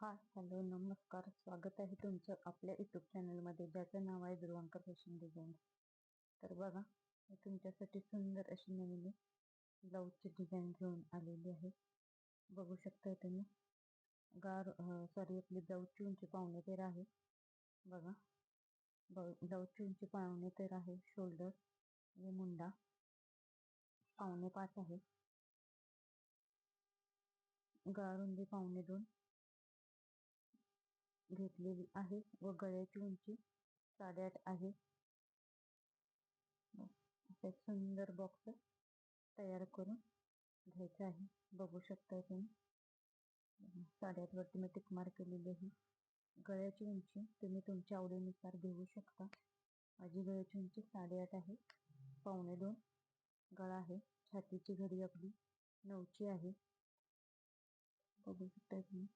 Hello, नमस्कार. स्वागत आहे तुमचं आपल्या युट्यूब चॅनलमध्ये, ज्याचं नाव आहे ध्रुवांकर फॅशन डिझाईन. तर बघा, मी तुमच्यासाठी सुंदर अशी नवीन ब्लाऊजची डिझाईन घेऊन आलेली आहे. बघू शकता तुम्ही. आपली ब्लाऊजची उंची 1.5 आहे. बघा, ब्लाऊजची उंची 1.5 आहे. शोल्डर आणि मुंडा 5.5 आहे. रुंदी 2.25 घेतलेली आहे व गळ्याची उंची 8.5 आहे. एक सुंदर बॉक्स तयार करून घ्यायचा आहे. बघू शकता तुम्ही. 8.5 वरती मी टिक मार्क केलेली आहे. गळ्याची उंची तुम्ही तुमच्या आवडीनुसार घेऊ शकता. माझी गळ्याची उंची 8.5 आहे. 2.25 गळा आहे. छातीची घडी आपली 9ची आहे. बघू शकता तुम्ही.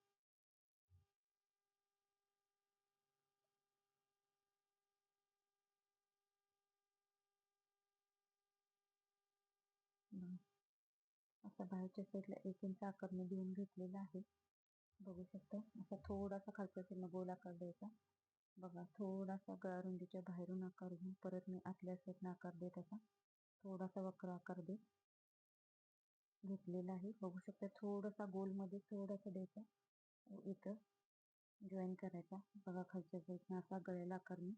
असा बाहेरच्या साईडला 1 इंच आकारने देऊन घेतलेला आहे. बघू शकता. असा थोडासा खालच्या साईडला गोल आकार द्यायचा. बघा, थोडासा गळा रुंदीच्या बाहेरून आकार घेऊन परत मी आतल्या साईडनं आकार देत असा थोडासा वक्र आकार देत घेतलेला आहे. बघू शकता. थोडासा गोलमध्ये थोडासा द्यायचा, इथं जॉईन करायचा. बघा, खालच्या साईडनं असा गळ्याला आकार मी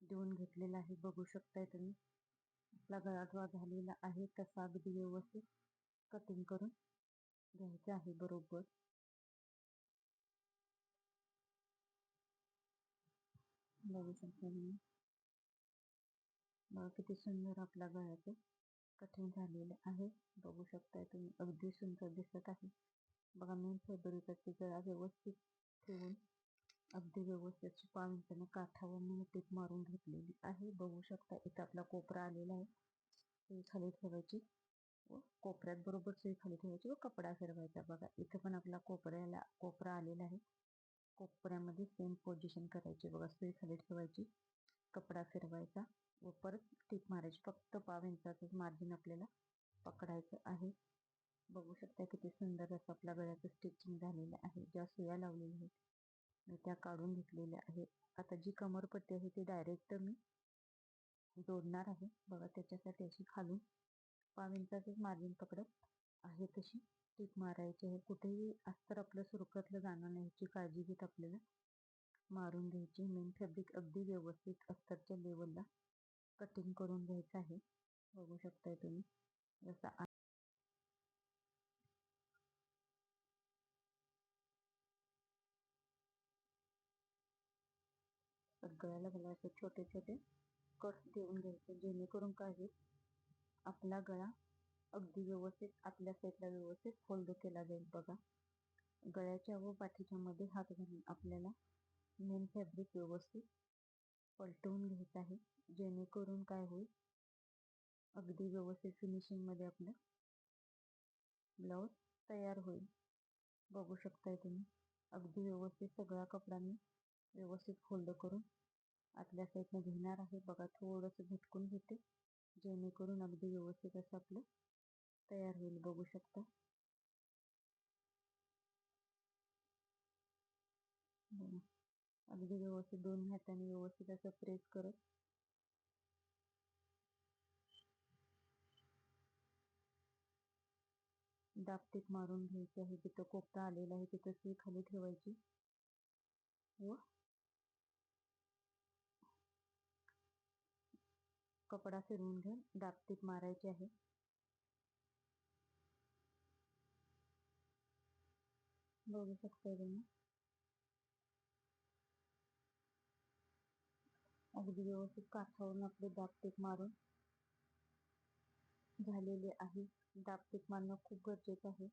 देऊन घेतलेला आहे. बघू शकताय तुम्ही. आपला गळा ड्रॉ झालेला आहे तसा अगदी व्यवस्थित कटिंग करून घ्यायचं आहे. बरोबर बघू शकता तुम्ही. बघा, किती सुंदर आपल्या गळ्याचं कटिंग झालेलं आहे. बघू शकताय तुम्ही. अगदी सुंदर दिसत आहे. बघा, मेन फॅब्रिकची गळा व्यवस्थित ठेवून अगदी व्यवस्थित 5 इंचाने काठावर मी टीप मारून घेतलेली आहे. बघू शकता. इथं आपला कोपरा आलेला आहे. सुई खाली ठेवायची व कोपऱ्यात बरोबर सुई खाली ठेवायची व कपडा फिरवायचा. बघा, इथं पण आपला कोपरा आलेला आहे. कोपऱ्यामध्ये सेम पोझिशन करायची. बघा, सुई खाली ठेवायची, कपडा फिरवायचा व परत टीप मारायची. फक्त 5 इंचाचंच मार्जिन आपल्याला पकडायचं आहे. बघू शकता किती सुंदर असं आपल्या गळ्याचं स्टिचिंग झालेलं आहे. ज्या सुया लावलेल्या आहेत मी त्या काढून घेतलेल्या आहेत. आता जी कमरपट्टी आहे ती डायरेक्ट मी जोडणार आहे. बघा, त्याच्यासाठी अशी खालून 5 इंचाचंच मार्जिन पकडत आहे तशी टीप मारायची आहे. कुठेही अस्तर आपलं सुरकतलं जाणार नाही याची काळजी घेत आपल्याला मारून घ्यायची. मेन फॅब्रिक अगदी व्यवस्थित अस्तरच्या लेवलला कटिंग करून घ्यायचं आहे. बघू शकताय तुम्ही. जसा गळ्याला गळा असे छोटे छोटे कट देऊन घ्यायचे, जेणेकरून काय होईल, आपला गळा अगदी व्यवस्थित आपल्या साईडला व्यवस्थित फोल्ड केला जाईल. बघा, गळ्याच्या व पाठीच्या मध्ये हात घालून आपल्याला मेन फॅब्रिक व्यवस्थित पलटवून घ्यायचं आहे, जेणेकरून काय होईल, अगदी व्यवस्थित फिनिशिंग मध्ये आपलं ब्लाऊज तयार होईल. बघू शकताय तुम्ही. अगदी व्यवस्थित सगळा कपडा मी व्यवस्थित फोल्ड करून आतल्या साईडने घेणार आहे. बघा, थोडंसं झटकून घेते, जेणेकरून अगदी व्यवस्थित असं आपलं तयार होईल. बघू शकता. अगदी व्यवस्थित दोन्ही हाताने व्यवस्थित असं प्रेस करत दाबटीप मारून घ्यायची आहे. जिथं कोपरा आलेला आहे तिथं सुई खाली ठेवायची व कपडा फिरवून घेऊन दाबटीप मारायची आहे. बघू शकता तुम्ही. अगदी व्यवस्थित काठावरून आपले दाबटीप मारून झालेले आहे. दाबटीप मारणं खूप गरजेचं आहे.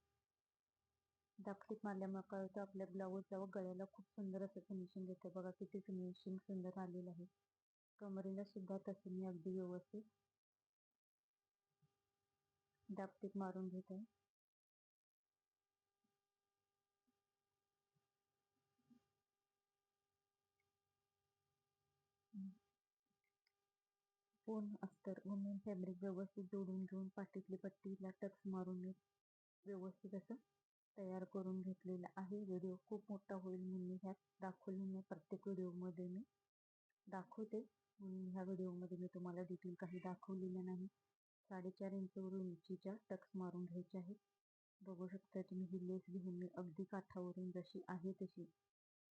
दाबटीप मारल्यामुळे काय होतं, आपल्या ब्लाऊजला व गळ्याला खूप सुंदर असं फिनिशिंग येतं. बघा, किती फिनिशिंग सुंदर आलेलं आहे. कमरेला सुद्धा तसं मी अगदी व्यवस्थित दाबटीप मारून घेत आहे. पूर्ण अस्तर व मेन फॅब्रिक व्यवस्थित जोडून घेऊन पाठीतली पट्टीला टक्स मारून व्यवस्थित असं तयार करून घेतलेला आहे. व्हिडिओ खूप मोठा होईल म्हणून ह्यात दाखवले नाही, प्रत्येक व्हिडिओमध्ये मी दाखवते. म्हणून ह्या व्हिडिओमध्ये मी तुम्हाला डिटेल काही दाखवलेलं नाही. 4.5 इंचवरून उंचीच्या टक्स मारून घ्यायचे आहेत. बघू शकता तुम्ही ही लेस घेऊन मी अगदी काठावरून जशी आहे तशी,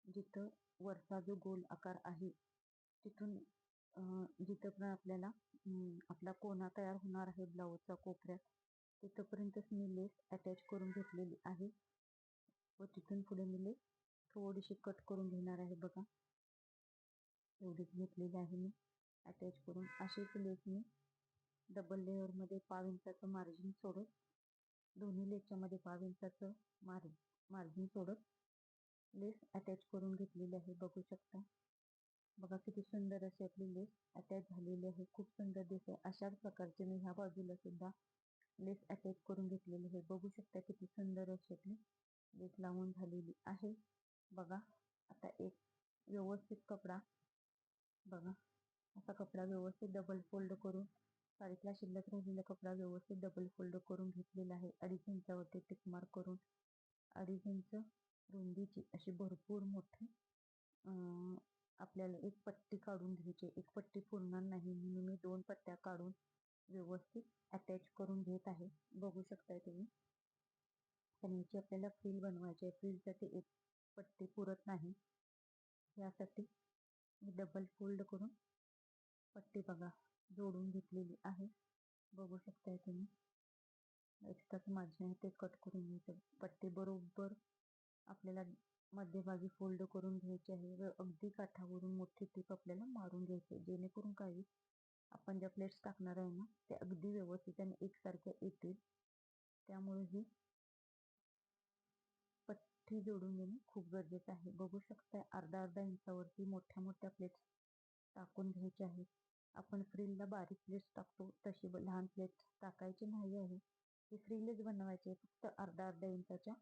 जिथं वरचा जो गोल आकार आहे तिथून जिथं पण आपल्याला आपला कोना तयार होणार आहे ब्लाऊजचा कोपऱ्यात, तिथपर्यंतच मी लेस अटॅच करून घेतलेली आहे व तिथून पुढे मी लेस थोडीशी कट करून घेणार आहे. बघा, एवढीच घेतलेली आहे मी अटॅच करून. अशीच लेस मी डबल लेअरमध्ये 1/2 इंचाचं मार्जिन सोडत, दोन्ही लेसच्या मध्ये 1/2 इंचाचं मार्जिन सोडत लेस अटॅच करून घेतलेली आहे. बघू शकता. बघा किती सुंदर अशी आपली लेस अटॅच झालेली आहे. खूप सुंदर दिसते. अशाच प्रकारचे मी ह्या बाजूला सुद्धा लेस अटॅच करून घेतलेली आहे. बघू शकता किती सुंदर अशी आपली लेस लावून झालेली आहे. बघा, आता एक व्यवस्थित कपडा, बघा असा कपडा व्यवस्थित डबल फोल्ड करून, साडीतला शिल्लक राहिलेला कपडा व्यवस्थित डबल फोल्ड करून घेतलेला आहे. 2.5 इंचावरती टिक मार्क करून 2.5 इंच रुंदीची अशी भरपूर मोठी आपल्याला एक पट्टी काढून घ्यायची. एक पट्टी पुरणार नाही म्हणून मी 2 पट्ट्या काढून व्यवस्थित अटॅच करून घेत आहे. बघू शकताय तुम्ही. पण याची आपल्याला फ्रिल बनवायची आहे. फ्रिलसाठी एक पट्टी पुरत नाही, यासाठी मी डबल फोल्ड करून पट्टी बघा जोडून घेतलेली आहे. बघू शकताय तुम्ही. एक्स्ट्राचं मार्जिन आहे ते कट करून घ्यायचं. पट्टी बरोबर आपल्याला मध्यभागी फोल्ड करून घ्यायची आहे व अगदी काठावरून मोठी टीप आपल्याला मारून घ्यायची, जेणेकरून काही आपण ज्या प्लेट्स टाकणार आहे ना, ते अगदी व्यवस्थित आणि एकसारख्या येतील. त्यामुळे ही पट्टी जोडून घेणे खूप गरजेचं आहे. बघू शकता, अर्धा इंचावरती मोठ्या मोठ्या प्लेट्स टाकून घ्यायचे आहेत. आपण फ्रिलला बारीक प्लेट्स टाकतो तशी लहान प्लेट्स टाकायची नाही आहे. ही फ्रिलच बनवायची आहे. फक्त अर्धा इंचाच्या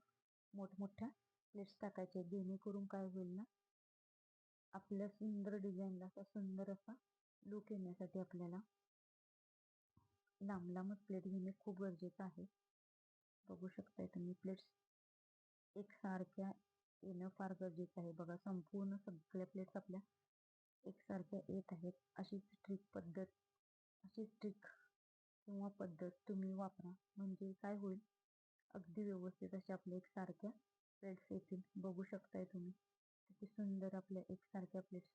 मोठमोठ्या प्लेट्स टाकायचे, जेणेकरून काय होईल ना, आपल्या सुंदर डिझाईनला असा सुंदर असा लुक येण्यासाठी आपल्याला लांब लांबच प्लेट घेणे खूप गरजेचं आहे. बघू शकताय तुम्ही. प्लेट्स एकसारख्या येणं फार गरजेचं आहे. बघा, संपूर्ण सगळ्या प्लेट्स आपल्या एकसारख्या येत आहेत. अशीच ट्रिक किंवा पद्धत तुम्ही वापरा, म्हणजे काय होईल, अगदी व्यवस्थित अशा आपल्या एकसारख्या प्लेट्स येतील. बघू शकताय तुम्ही किती सुंदर आपल्या एकसारख्या प्लेट्स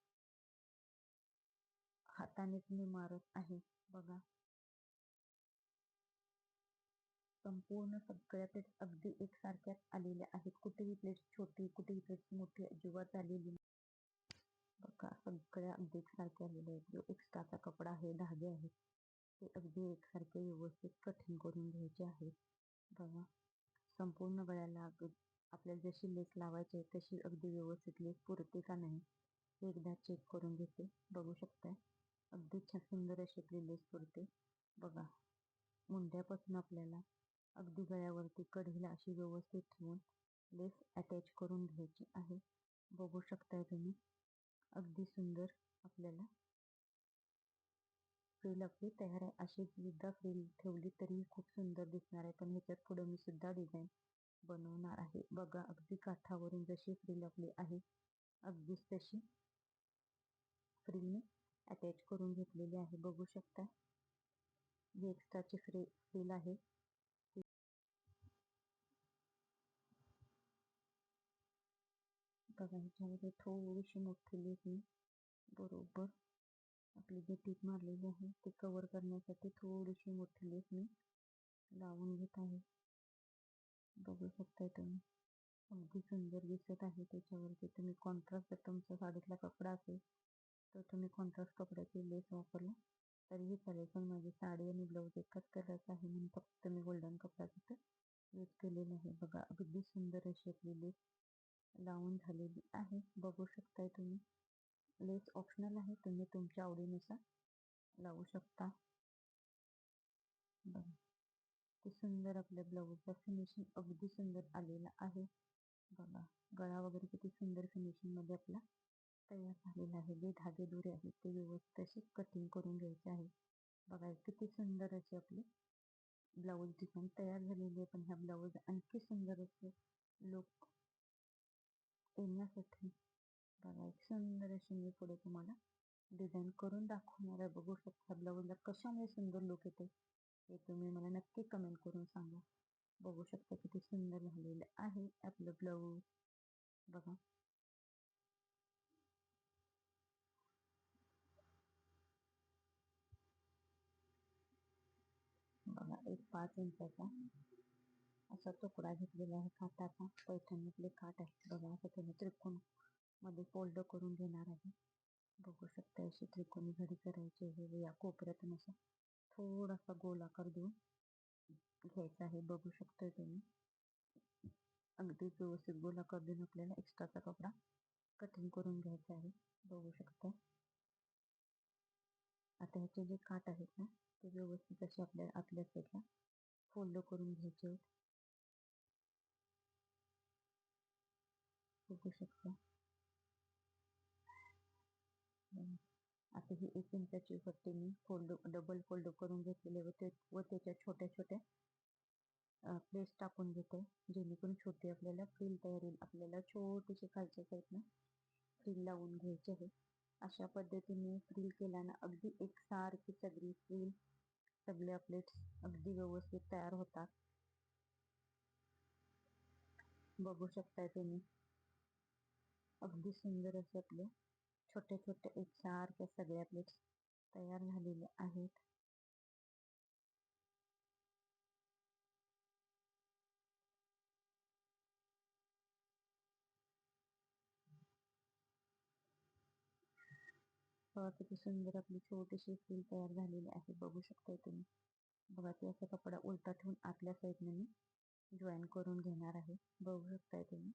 हातानेच मी मारत आहे. बघा, संपूर्ण सगळ्या प्लेट्स अगदी एकसारख्याच आलेल्या आहेत. कुठेही प्लेट्स छोटी, कुठेही प्लेट्स मोठी अजिबात आलेली नाही. बघा, सगळ्या अगदी एकसारख्या आलेल्या आहेत. जो एक्स्ट्राचा कपडा आहे, धागे आहेत, ते अगदी एकसारखे व्यवस्थित कटिंग करून घ्यायचे आहेत. बघा, संपूर्ण गळ्याला आपल्याला जशी लेस लावायची आहे तशी अगदी व्यवस्थित लेस पुरते का नाही एकदा चेक करून घेते. बघू शकताय, अगदी छान सुंदर अशी आपली लेस पुरते. बघा, मुंड्यापासून आपल्याला अगदी गळ्यावरती कढीला अशी व्यवस्थित ठेवून लेस अटॅच करून घ्यायची आहे. बघू शकताय तुम्ही. अगदी सुंदर आपल्याला फ्रिल आपली तयार आहे. अशी सुद्धा फ्रिल ठेवली तरी खूप सुंदर दिसणार आहे. पण ह्याच्यात पुढे मी सुद्धा डिझाईन बनवणार आहे. बघा, अगदी काठावरून जशी फ्रिल आपली आहे अगदीच तशी फ्रिल मी अटॅच करून घेतलेली आहे. बघू शकता, जी एक्स्ट्राची फ्रिल आहे बघा, ह्याच्यामध्ये थोडीशी मोठी लेस मी बरोबर आपली जी टीप मारलेली आहे ती कव्हर करण्यासाठी थोडीशी मोठी लेस मी लावून घेत आहे. बघू शकताय तुम्ही. अगदी सुंदर दिसत आहे. त्याच्यावरती तुम्ही कॉन्ट्रास्ट, जर तुमचा साडीतला कपडा असेल तर तुम्ही कॉन्ट्रास्ट कपड्याची लेस वापरला तरीही चालेल. पण माझी साडी आणि ब्लाऊज एकच कलरचा आहे म्हणून फक्त मी गोल्डन कपडा तिथं यूज केलेला आहे. बघा, अगदी सुंदर अशी आपली लेस लावून झालेली आहे. बघू शकताय तुम्ही. लेस ऑप्शनल आहे, तुम्ही तुमच्या आवडीनुसार लावू शकता. बघा, ते सुंदर आपल्या ब्लाऊजचा फिनिशिंग अगदी सुंदर आलेला आहे. बघा, गळा वगैरे किती सुंदर फिनिशिंग मध्ये आपला तयार झालेला आहे. जे धागे दोरे आहेत ते व्यवस्थित अशी कटिंग करून घ्यायचे आहे. बघा, किती सुंदर अशी आपली ब्लाऊज डिझाईन तयार झालेली आहे. पण ह्या ब्लाऊज आणखी सुंदर असे लुक येण्यासाठी बघा एक सुंदर अशी मी पुढे तुम्हाला डिझाईन करून दाखवणार आहे. बघू शकता ब्लाऊजला कशामुळे सुंदर लुक येते हे तुम्ही मला नक्की कमेंट करून सांगा. बघू शकता किती सुंदर झालेलं आहे आपलं ब्लाऊज. बघा बघा एक 5 इंचाचा असा तुकडा घेतलेला आहे काठाचा. पैठणीतले काठ आहे बघा. असं त्याने त्रिकोण मध्ये फोल्ड करून घेणार आहे. बघू शकता अशी त्रिकोणी घडी करायची आहे. या कोपऱ्यातून असा थोडासा गोलाकार देऊन घ्यायचा आहे. बघू शकता तुम्ही अगदी व्यवस्थित गोलाकार देऊन आपल्याला एक्स्ट्राचा कपडा कटिंग करून घ्यायचा आहे. बघू शकता. आता ह्याचे जे काठ आहेत ना ते व्यवस्थित असे आपल्या आतल्या साईडला फोल्ड करून घ्यायचे आहेत. बघू शकता. आता ही 1 इंचाची पट्टी मी डबल फोल्ड करून घेतलेले होते व त्याच्या छोट्या छोट्या प्लेट्स टाकून घेते जेणेकरून छोटी आपल्याला फ्रिल तयार होईल. आपल्याला छोटीशी खालच्या साईडनं फ्रिल लावून घ्यायची आहे. अशा पद्धतीने फ्रिल केल्यानं अगदी एकसारखी सगळी फ्रिल सगळ्या प्लेट्स अगदी व्यवस्थित तयार होतात. बघू शकताय तुम्ही अगदी सुंदर असे आपले छोट्या छोट्या एकसारख्या सगळ्या प्लेट्स तयार झालेल्या आहेत. बघा किती सुंदर आपली छोटीशी फ्रिल तयार झालेली आहे. बघू शकताय तुम्ही. बघा ते असा कपडा उलटा ठेवून आतल्या साईडने मी जॉईन करून घेणार आहे. बघू शकताय तुम्ही.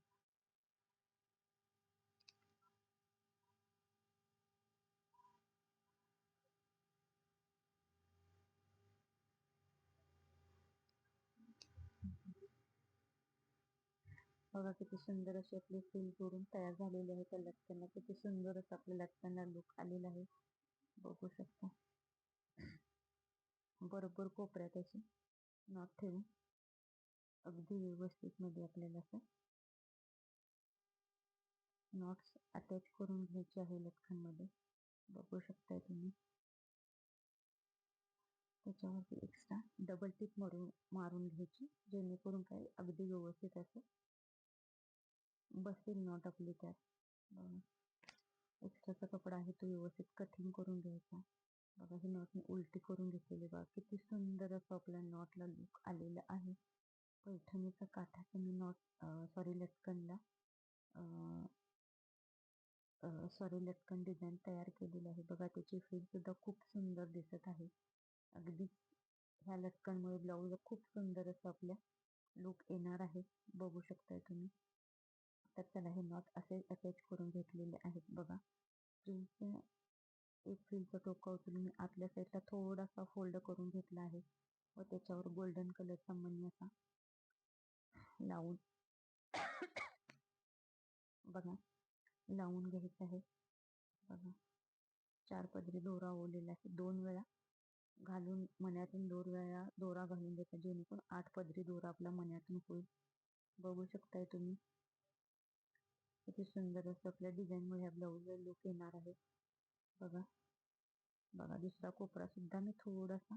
बघा किती सुंदर अशी आपली फ्रिल करून तयार झालेली आहे. त्या लटकनला किती सुंदर असं आपल्या लटकनला लुक आलेला आहे. बघू शकता. बरोबर कोपऱ्यात अशी नॉट ठेवून अगदी व्यवस्थित मध्ये आपल्याला असं नॉट्स अटॅच करून घ्यायचे आहे लटकनमध्ये. बघू शकताय तुम्ही. त्याच्यावरती एक्स्ट्रा डबल टिप मारून घ्यायची जेणेकरून काही अगदी व्यवस्थित असं बसेल नॉट आपली त्यात. बघा एक्स्ट्राचा कपडा आहे तो व्यवस्थित कटिंग करून घ्यायचा. बघा ही नॉट मी उलटी करून घेतलेली. बघा किती सुंदर असं आपल्या नॉटला लुक आलेलं आहे. पैठणीचा काठाचा मी लटकनला लटकन डिझाईन तयार केलेली आहे. बघा त्याची फ्रिल सुद्धा खूप सुंदर दिसत आहे. अगदी ह्या लटकनमुळे ब्लाऊज खूप सुंदर असं आपल्या लुक येणार आहे. बघू शकताय तुम्ही. तर त्याला हे नॉट असे अटॅच करून घेतलेले आहेत. बघा फ्रिलचे एक फ्रिलचा टोका उचलून मी आतल्या साईडला थोडासा फोल्ड करून घेतला आहे व त्याच्यावर गोल्डन कलरचा मणी असा लावून बघा लावून घ्यायचा आहे. बघा 4 पदरी दोरा ओवलेला आहे. 2 वेळा घालून मण्यातून 2 वेळा दोरा घालून घ्यायचा जेणेकरून 8 पदरी दोरा आपल्या मण्यातून होईल. बघू शकताय तुम्ही किती सुंदर असं आपल्या डिझाईनमुळे ह्या ब्लाऊजला लुक येणार आहे. बघा बघा दुसरा कोपरा सुद्धा मी थोडासा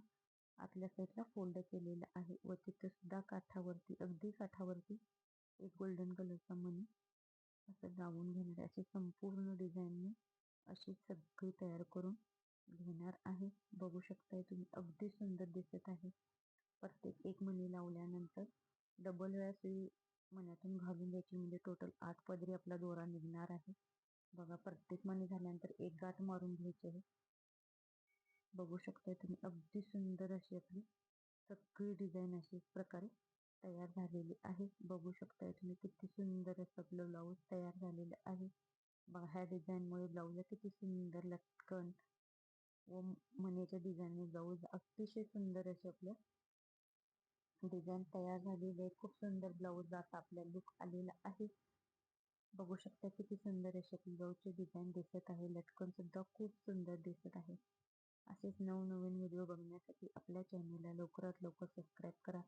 आतल्या साईडला फोल्ड केलेला आहे व तिथे सुद्धा काठावरती अगदी काठावरती एक गोल्डन कलरचा मणी असं लावून घेणार. अशी संपूर्ण डिझाईन मी अशी सगळी तयार करून घेणार आहे. बघू शकताय तुम्ही अगदी सुंदर दिसत आहे. प्रत्येक एक मणी लावल्यानंतर डबल वेळा सुई मण्यातून घालून द्यायची म्हणजे टोटल 8 पदरी आपला दोरा निघणार आहे. बघा प्रत्येक मणी झाल्यानंतर एक गाठ मारून घ्यायची आहे. बघू शकताय तुम्ही अगदी सुंदर अशी आपली सगळी डिझाईन अशी प्रकारे तयार झालेली आहे. बघू शकताय तुम्ही किती सुंदर असं आपलं ब्लाऊज तयार झालेलं आहे. बघा ह्या डिझाईनमुळे ब्लाऊजला किती सुंदर लटकन व मण्याच्या डिझाईनने ब्लाऊज अतिशय सुंदर असे आपल्या डिझाईन तयार झालेली आहे. खूप सुंदर ब्लाऊज आता आपल्या लुक आलेला आहे. बघू शकता किती सुंदर अशी आपली ब्लाऊजची डिझाईन दिसत आहे. लटकन सुद्धा खूप सुंदर दिसत आहे. असेच नवनवीन व्हिडिओ बघण्यासाठी आपल्या चॅनलला लवकरात लवकर सबस्क्राईब करा.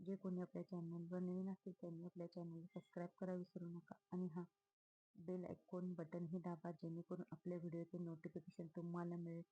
जे कोणी आपल्या चॅनलवर नवीन असतील त्यांनी आपल्या चॅनलला सबस्क्राईब करा विसरू नका. आणि हां, बेल आयकॉन बटनही दाबा जेणेकरून आपल्या व्हिडिओचे नोटिफिकेशन तुम्हाला मिळेल.